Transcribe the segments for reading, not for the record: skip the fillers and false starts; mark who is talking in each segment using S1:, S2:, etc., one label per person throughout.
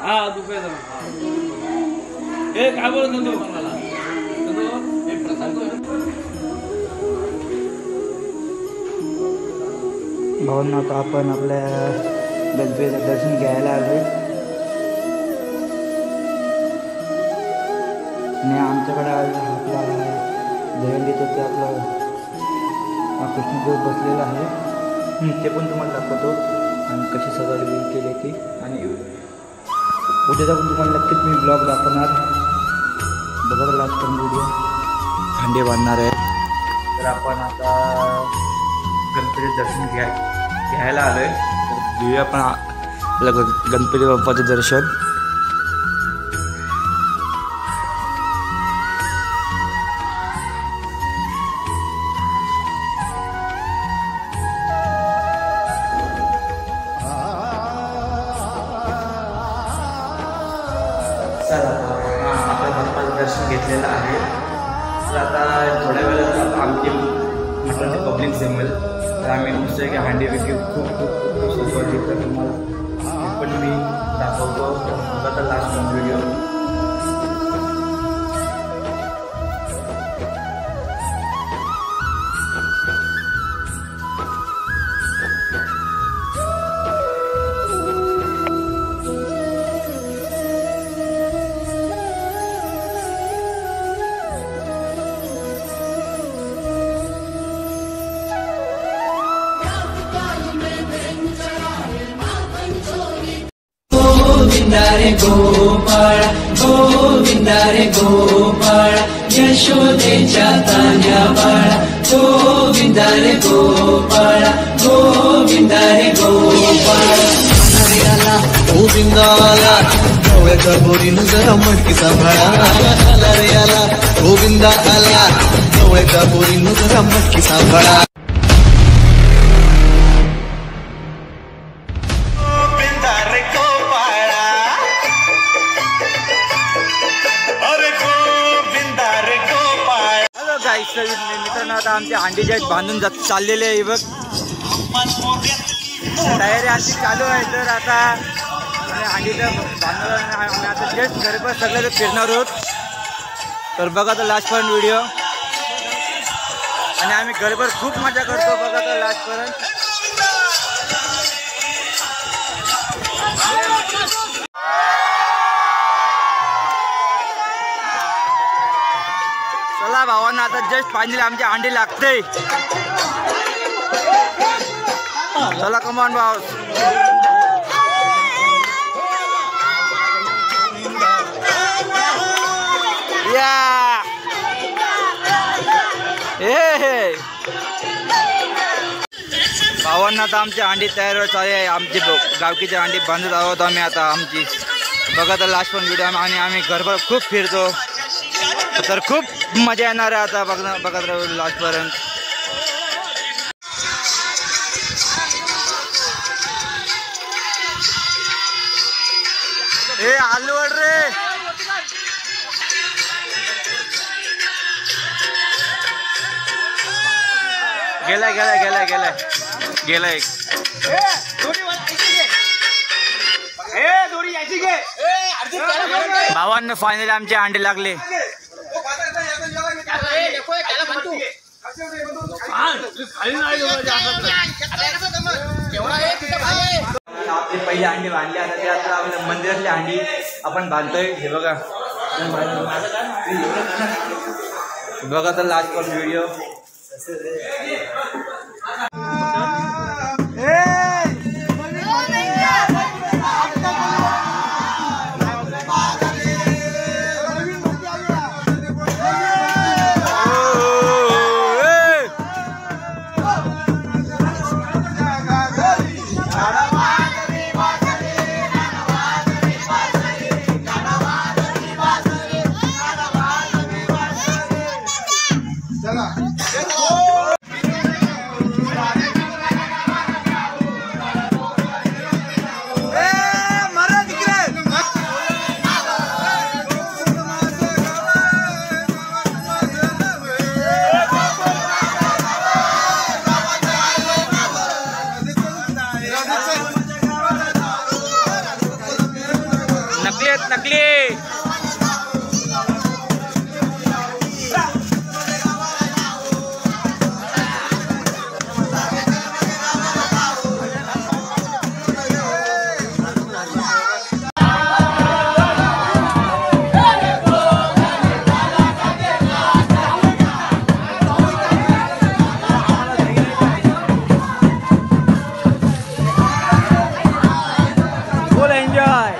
S1: हा दुपारी हे काय बोलत नंदू
S2: भावांना आता आपण आपल्या गणपतीचं दर्शन घ्यायला आलोय आणि आमच्याकडे आपला दहीहंडीचं ते आपलं कृष्णदेव बसलेलं आहे ते पण तुम्हाला दाखवतो आणि कशी सजावट केली ती आणि उद्याचा पण तुम्हाला नक्कीच मी ब्लॉग दाखवणार बघा लास्ट पण व्हिडिओ हंडे बांधणार आहे तर आपण आता गणपतीचं दर्शन घ्यायला आलोय तर घेऊया आपण गणपती बाप्पाचं दर्शन आपल्या बाप्पाचं दर्शन घेतलेलं आहे तर आता थोड्या वेळात आमची मटणाची पब्लिक जमेल तर आम्ही दुसरे की हांडी विक्री खूप सजवली तर तुम्हाला पण मी दाखवतो बघा तर लास्ट व्हिडिओ
S3: गोविंदारे गोपाळ गोविंदारे गोपाळ यशोदेच्या तान्या बाळा गोविंदारे गोपाळ गोविंदारे गोपाळ अरे आला गोविंद आला डोळ्याच्या बोरीनं जरा मटकी सांभाळा रे आला गोविंद आला डोळ्याच्या बोरीनं जरा मटकी सांभाळा
S2: मित्रांनो आता आमच्या हांडीच्या बांधून चाललेले आहे बघ तयारी आमची चालू आहे तर आता हांडीचं बांधून आम्ही आता जस्ट घरभर सगळे फिरणार आहोत तर बघा तर लास्ट पर्यंत व्हिडिओ आणि आम्ही घरभर खूप मजा करतो बघा तर लास्ट पर्यंत चला भावांना आता जस्ट फायनली आमच्या अंडी लागते चला कमान भाव या भावांना आता आमची अंडी तयार चालू आहे आमची गावकीची अंडी बांधत आहोत आम्ही आता आमची बघा तर लास्ट पण व्हिडिओ आणि आम्ही घरभर खूप फिरतो तर खूप मजा येणार आहे आता बघत राहू लास्ट पर्यंत ए आलूवड रे गेलाय गेलाय गेलाय गेलाय गेलाय एक भावांना फायनली आमचे अंडे लागले आपली पहिली अंडी बांधली आता ते आता आपल्या मंदिरातली अंडी आपण बांधतोय हे बघा बघा तर लास्ट पण व्हिडिओ नकली आहेत नकली. फुल एन्जॉय.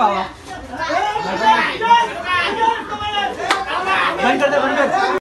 S2: बाबा बंद कर दे बंद कर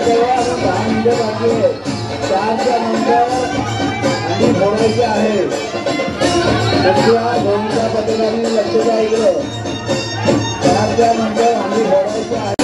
S1: आहे आणि 10 मिनिटं बाकी आहे. 4च्या नंतर आणि फोडायचे आहे. दोनच्या पत्रकारांनी लक्ष द्या इकडे. 4च्या नंतर आणि फोडायचे आहे.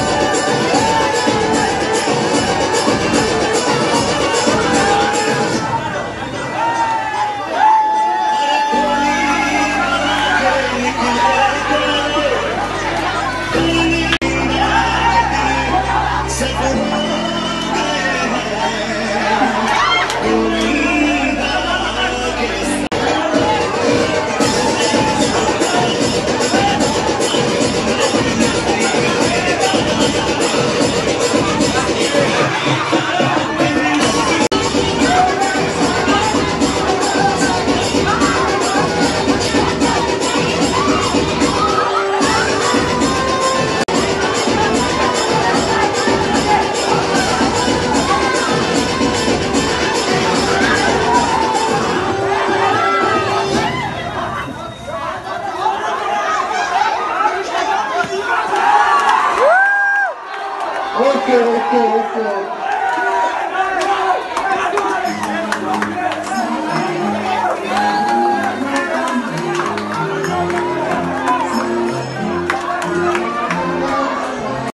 S1: Okay okay okay